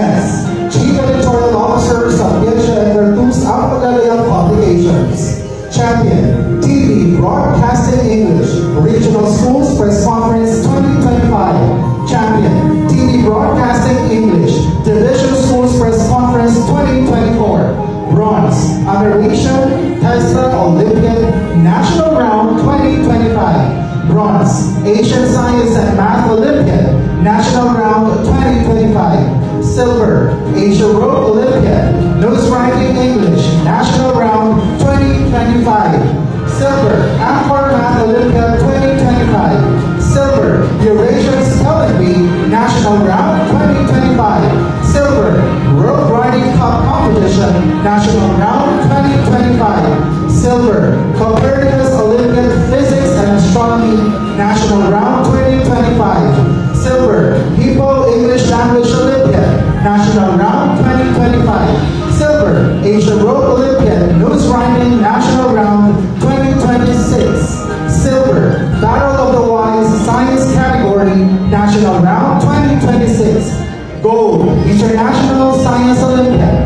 S. Chief Editorial Officer sa Piensa and Virtus Apagalayang Publications. Champion, TV Broadcasting English, Regional Schools Press Conference 2025. Champion, TV Broadcasting English, Division Schools Press Conference 2024. Bronze, Aberration, TESDA Olympiad National Round 2025. Bronze, Asian Science and Math Olympiad National Round 2025. Silver, Asia Road Olympiad Nose Writing English National Round 2025. Silver, Amcor Math Olympiad 2025. Silver, Eurasian Spelling Bee National Round 2025. Silver, World Writing Cup Competition National Round 2025. Silver, Copernicus Olympiad Physics and Astronomy National Round 2025. Silver, Hippo English Language Olympiad National Round 2025. Silver, Asia Road Olympiad Nose Writing National Round 2026. Silver, Battle of the Wise Science Category National Round 2026. Gold, International Science Olympiad